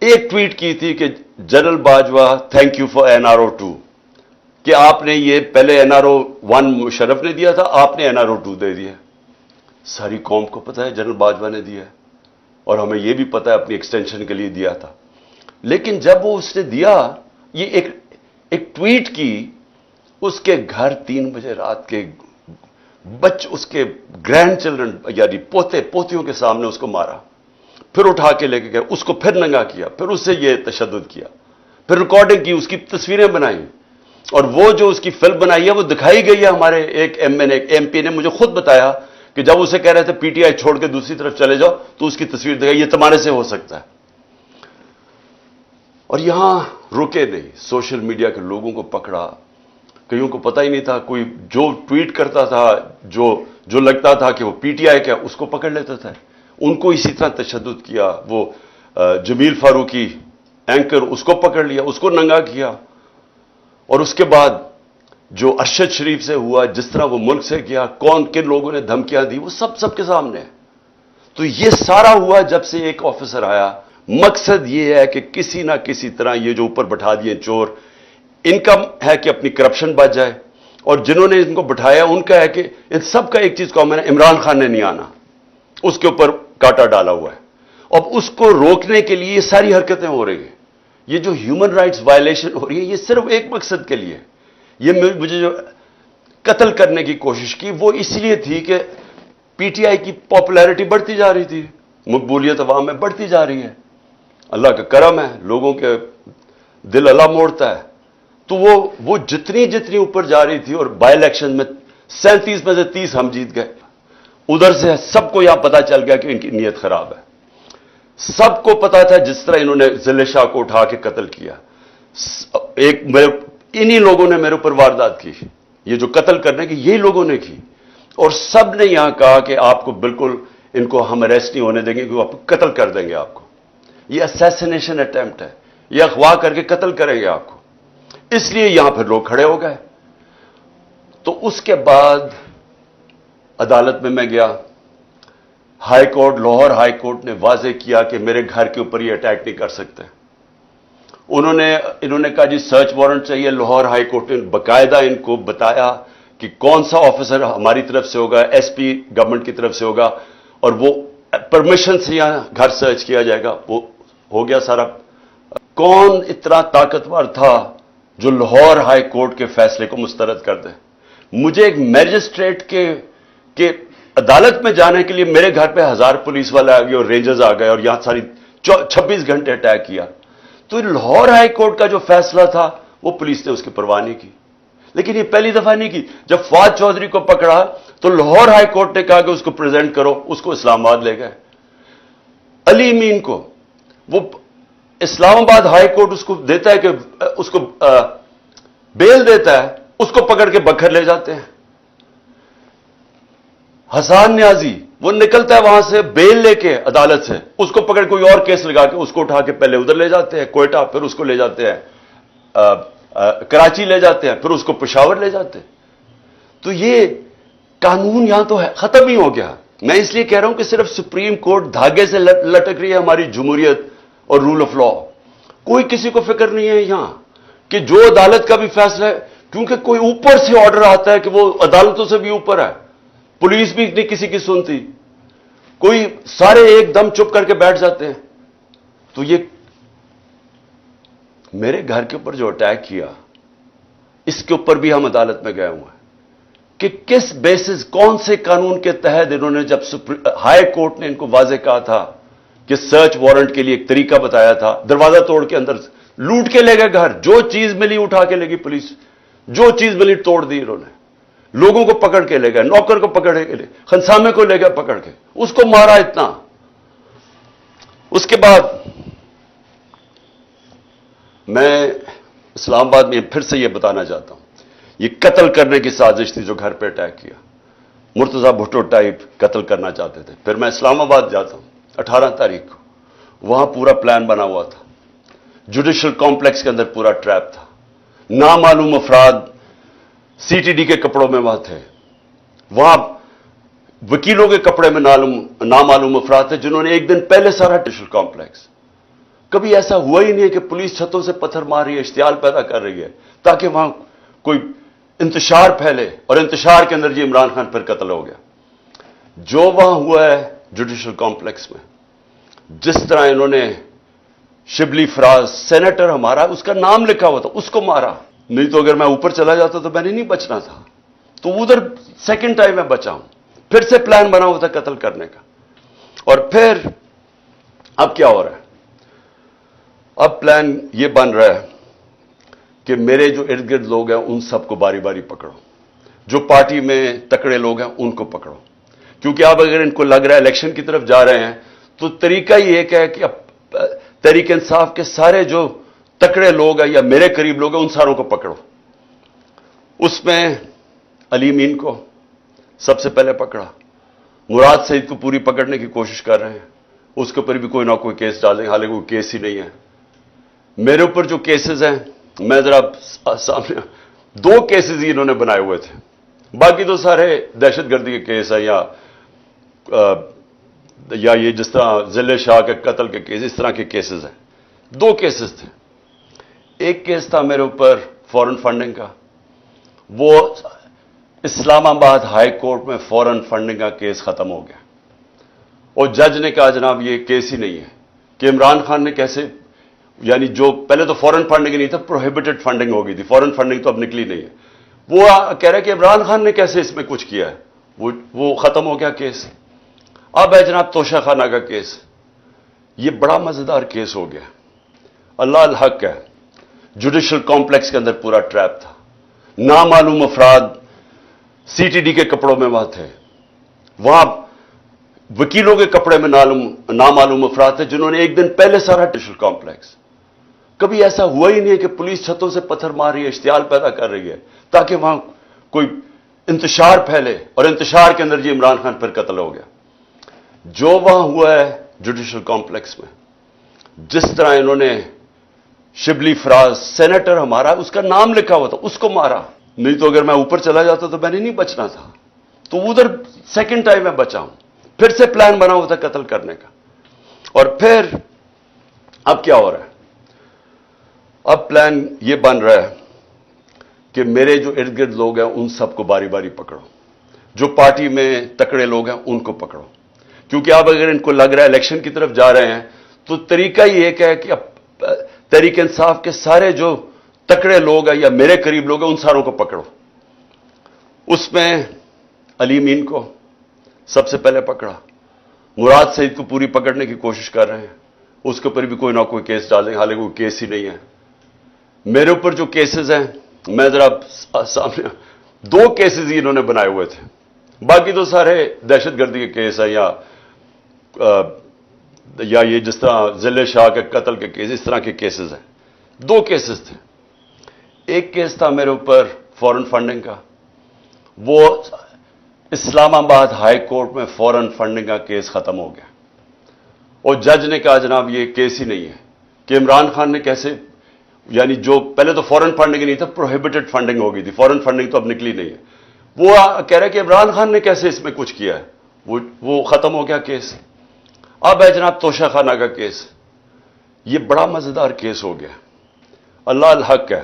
ایک ٹویٹ کی تھی کہ general Bajwa thank you for NRO 2 کہ آپ نے یہ پہلے NRO 1 مشرف نے دیا تھا, آپ نے NRO 2 دے دیا. ساری قوم کو پتا ہے جنرل باجوہ نے دیا ہے, اور ہمیں یہ بھی پتا ہے اپنی ایکسٹینشن کے لیے دیا تھا. لیکن جب وہ اس نے دیا, یہ ایک ٹویٹ کی, اس کے گھر 3 بجے رات کے اس کے گرینڈ چلڈرن یعنی پوتے پوتیوں کے سامنے اس کو مارا, پھر اٹھا کے لے کے گئے, اس کو پھر ننگا کیا, پھر اس سے یہ تشدد کیا, پھر ریکارڈنگ کی, اس کی تصویریں بنائی, اور وہ جو اس کی فلم بنائی ہے وہ دکھائی گئی ہے. ہمارے ایک MP نے مجھے خود بتایا کہ جب اسے کہہ رہے تھے PTI چھوڑ کے دوسری طرف چلے جاؤ تو اس کی تصویر دکھائی, یہ تمہارے سے ہو سکتا ہے. اور یہاں رکے نہیں, سوشل میڈیا کے لوگوں کو پکڑا, کئیوں کو پتہ ہی نہیں تھا, کوئی جو ٹویٹ کرتا تھا جو لگتا تھا کہ وہ PTI کا اس کو پکڑ لیتا تھا, ان کو اسی طرح تشدد کیا. وہ جمیل فاروقی اینکر, اس کو پکڑ لیا, اس کو ننگا کیا. اور اس کے بعد جو ارشد شریف سے ہوا, جس طرح وہ ملک سے کیا, کن لوگوں نے دھمکیاں دی, وہ سب کے سامنے. تو یہ سارا ہوا جب سے ایک آفیسر آیا. مقصد یہ ہے کہ کسی نہ کسی طرح یہ جو اوپر بٹھا دیے چور, ان کا ہے کہ اپنی کرپشن بچ جائے, اور جنہوں نے ان کو بٹھایا ان کا ہے کہ ان سب کا ایک چیز کامن ہے, عمران خان نے نہیں آنا, اس کے اوپر کاٹا ڈالا ہوا ہے. اب اس کو روکنے کے لیے یہ ساری حرکتیں ہو رہی ہیں. یہ جو ہیومن رائٹس وائلیشن ہو رہی ہے, یہ صرف ایک مقصد کے لیے. یہ مجھے جو قتل کرنے کی کوشش کی وہ اس لیے تھی کہ PTI کی پاپولیرٹی بڑھتی جا رہی تھی, مقبولیت عوام میں بڑھتی جا رہی ہے. اللہ کا کرم ہے, لوگوں کے دل اللہ موڑتا ہے. تو وہ جتنی اوپر جا رہی تھی, اور بائی الیکشن میں 37 میں سے 30 ہم جیت گئے. ادھر سے سب کو یہاں پتا چل گیا کہ ان کی نیت خراب ہے. سب کو پتا تھا جس طرح انہوں نے ضلع شاہ کو اٹھا کے قتل کیا. انہی لوگوں نے میرے اوپر واردات کی, یہ جو قتل کرنے کی یہی لوگوں نے کی. اور سب نے یہاں کہا کہ آپ کو بالکل ان کو ہم اریسٹ نہیں ہونے دیں گے, کہ آپ قتل کر دیں گے آپ کو. یہ اسیسینیشن اٹیمپٹ ہے, یہ اغوا کر کے قتل کریں گے آپ کو. اس لیے یہاں پھر لوگ کھڑے ہو گئے. تو اس کے بعد عدالت میں گیا. High court, Lahore high court نے واضح کیا کہ میرے گھر کے اوپر یہ اٹیک نہیں کر سکتے. انہوں نے کہا جی سرچ وارنٹ چاہیے. لاہور ہائی کورٹ نے باقاعدہ ان کو بتایا کہ کون سا آفیسر ہماری طرف سے ہوگا, SP گورنمنٹ کی طرف سے ہوگا, اور وہ پرمیشن سے یہاں گھر سرچ کیا جائے گا. وہ ہو گیا سارا. کون اتنا طاقتور تھا جو لاہور ہائی کورٹ کے فیصلے کو مسترد کر دے؟ مجھے ایک میجسٹریٹ کے عدالت میں جانے کے لیے میرے گھر پہ 1000 پولیس والے آ گئے اور رینجرز آ گئے, اور یہاں ساری 26 گھنٹے اٹیک کیا. تو لاہور ہائی کورٹ کا جو فیصلہ تھا وہ پولیس نے اس کی پرواہ نہیں کی. لیکن یہ پہلی دفعہ نہیں کی. جب فواد چودھری کو پکڑا تو لاہور ہائی کورٹ نے کہا کہ اس کو پریزنٹ کرو, اس کو اسلام آباد لے گئے. علی امین کو وہ اسلام آباد ہائی کورٹ اس کو دیتا ہے کہ اس کو بیل دیتا ہے, اس کو پکڑ کے بکھر لے جاتے ہیں. حسان نیازی وہ نکلتا ہے وہاں سے بیل لے کے عدالت سے, اس کو پکڑ کوئی اور کیس لگا کے اس کو اٹھا کے پہلے ادھر لے جاتے ہیں کوئٹہ, پھر اس کو لے جاتے ہیں کراچی لے جاتے ہیں, پھر اس کو پشاور لے جاتے ہیں. تو یہ قانون یہاں تو ہے, ختم ہی ہو گیا. میں اس لیے کہہ رہا ہوں کہ صرف سپریم کورٹ دھاگے سے لٹک رہی ہے ہماری جمہوریت اور رول آف لا. کوئی کسی کو فکر نہیں ہے یہاں کہ جو عدالت کا بھی فیصلہ ہے, کیونکہ کوئی اوپر سے آرڈر آتا ہے کہ وہ عدالتوں سے بھی اوپر ہے. پولیس بھی نہیں کسی کی سنتی, کوئی سارے ایک دم چپ کر کے بیٹھ جاتے ہیں. تو یہ میرے گھر کے اوپر جو اٹیک کیا, اس کے اوپر بھی ہم عدالت میں گئے ہوئے ہیں کہ کس بیسس, کون سے قانون کے تحت انہوں نے, جب ہائی کورٹ نے ان کو واضح کہا تھا کہ سرچ وارنٹ کے لیے ایک طریقہ بتایا تھا, دروازہ توڑ کے اندر لوٹ کے لے گئے گھر, جو چیز ملی اٹھا کے لے گئی پولیس, جو چیز ملی توڑ دی انہوں نے. لوگوں کو پکڑ کے لے گئے, نوکر کو پکڑ کے لے, خنسامے کو لے گئے پکڑ کے, اس کو مارا اتنا. اس کے بعد میں اسلام آباد میں پھر سے یہ بتانا چاہتا ہوں, یہ قتل کرنے کی سازش تھی جو گھر پہ اٹیک کیا. مرتضی بھٹو ٹائپ قتل کرنا چاہتے تھے. پھر میں اسلام آباد جاتا ہوں 18 تاریخ کو, وہاں پورا پلان بنا ہوا تھا. جوڈیشل کمپلیکس کے اندر پورا ٹریپ تھا. نامعلوم افراد CTD کے کپڑوں میں وہاں تھے, وہاں وکیلوں کے کپڑے میں نامعلوم افراد تھے جنہوں نے ایک دن پہلے سارا جوڈیشل کمپلیکس کبھی ایسا ہوا ہی نہیں ہے کہ پولیس چھتوں سے پتھر مار رہی ہے، اشتعال پیدا کر رہی ہے تاکہ وہاں کوئی انتشار پھیلے، اور انتشار کے اندر یہ عمران خان پھر قتل ہو گیا۔ جو وہاں ہوا ہے جوڈیشل کمپلیکس میں، جس طرح انہوں نے شبلی فراز سینیٹر ہمارا اس کا نام لکھا ہوا تھا، اس کو مارا، نہیں تو اگر میں اوپر چلا جاتا تو میں نے نہیں بچنا تھا، تو ادھر سیکنڈ ٹائم میں بچا ہوں، پھر سے پلان بنا ہوا تھا قتل کرنے کا۔ اور پھر اب کیا ہو رہا ہے؟ اب پلان یہ بن رہا ہے کہ میرے جو ارد گرد لوگ ہیں ان سب کو باری باری پکڑو، جو پارٹی میں تکڑے لوگ ہیں ان کو پکڑو، کیونکہ اب اگر ان کو لگ رہا ہے الیکشن کی طرف جا رہے ہیں تو طریقہ ہی ایک ہے کہ اب تحریک انصاف کے سارے جو تکڑے لوگ ہیں یا میرے قریب لوگ ہیں ان ساروں کو پکڑو۔ اس میں علی مین کو سب سے پہلے پکڑا، مراد سعید کو پوری پکڑنے کی کوشش کر رہے ہیں، اس کے اوپر بھی کوئی نہ کوئی کیس ڈالیں، حالانکہ کوئی کیس ہی نہیں ہے۔ میرے اوپر جو کیسز ہیں، میں ذرا سامنے 2 کیسز ہی انہوں نے بنائے ہوئے تھے، باقی تو سارے دہشت گردی کے کیس ہیں یا یہ جس طرح ذل شاہ کے قتل کے کیس، اس طرح کے کیسز ہیں۔ 2 کیسز تھے، ایک کیس تھا میرے اوپر فورن فنڈنگ کا، وہ اسلام آباد ہائی کورٹ میں فورن فنڈنگ کا کیس ختم ہو گیا، اور جج نے کہا جناب یہ کیس ہی نہیں ہے کہ عمران خان نے کیسے، یعنی جو پہلے تو فورن فنڈنگ نہیں تھا، پروہیبٹڈ فنڈنگ ہو گئی تھی، فورن فنڈنگ تو اب نکلی نہیں ہے، وہ کہہ رہے کہ عمران خان نے کیسے اس میں کچھ کیا ہے، وہ ختم ہو گیا کیس۔ اب ہے جناب توشہ خانہ کا کیس، یہ بڑا مزیدار کیس ہو گیا، اللہ الحق ہے، جوڈیشل کمپلیکس کے اندر پورا ٹریپ تھا، نامعلوم افراد سی ٹی ڈی کے کپڑوں میں وہاں تھے، وہاں وکیلوں کے کپڑے میں نامعلوم افراد تھے جنہوں نے ایک دن پہلے سارا جوڈیشل کمپلیکس، کبھی ایسا ہوا ہی نہیں ہے کہ پولیس چھتوں سے پتھر مار رہی ہے، اشتعال پیدا کر رہی ہے تاکہ وہاں کوئی انتشار پھیلے، اور انتشار کے اندر یہ عمران خان پھر قتل ہو گیا۔ جو وہاں ہوا ہے جوڈیشل کمپلیکس میں، جس طرح انہوں نے شبلی فراز سینیٹر ہمارا اس کا نام لکھا ہوا تھا، اس کو مارا، نہیں تو اگر میں اوپر چلا جاتا تو میں نے نہیں بچنا تھا، تو ادھر سیکنڈ ٹائم میں بچا ہوں، پھر سے پلان بنا ہوا تھا قتل کرنے کا۔ اور پھر اب کیا ہو رہا ہے؟ اب پلان یہ بن رہا ہے کہ میرے جو ارد گرد لوگ ہیں ان سب کو باری باری پکڑو، جو پارٹی میں تکڑے لوگ ہیں ان کو پکڑو، کیونکہ اب اگر ان کو لگ رہا ہے الیکشن کی طرف جا رہے ہیں تو طریقہ ہی ایک ہے کہ اب تحریک انصاف کے سارے جو تکڑے لوگ ہیں یا میرے قریب لوگ ہیں ان ساروں کو پکڑو۔ اس میں علی مین کو سب سے پہلے پکڑا، مراد سعید کو پوری پکڑنے کی کوشش کر رہے ہیں، اس کے اوپر بھی کوئی نہ کوئی کیس ڈالیں، حالانکہ کوئی کیس ہی نہیں ہے۔ میرے اوپر جو کیسز ہیں، میں ذرا سامنے 2 کیسز ہی انہوں نے بنائے ہوئے تھے، باقی تو سارے دہشت گردی کے کیس ہیں یا یہ جس طرح ذل شاہ کے قتل کے کیس، اس طرح کے کیسز ہیں۔ 2 کیسز تھے، ایک کیس تھا میرے اوپر فورن فنڈنگ کا، وہ اسلام آباد ہائی کورٹ میں فورن فنڈنگ کا کیس ختم ہو گیا، اور جج نے کہا جناب یہ کیس ہی نہیں ہے کہ عمران خان نے کیسے، یعنی جو پہلے تو فورن فنڈنگ نہیں تھا، پروہیبٹڈ فنڈنگ ہو گئی تھی، فورن فنڈنگ تو اب نکلی نہیں ہے، وہ کہہ رہے کہ عمران خان نے کیسے اس میں کچھ کیا ہے، وہ ختم ہو گیا کیس۔ اب ہے جناب توشہ خانہ کا کیس، یہ بڑا مزیدار کیس ہو گیا، اللہ الحق ہے۔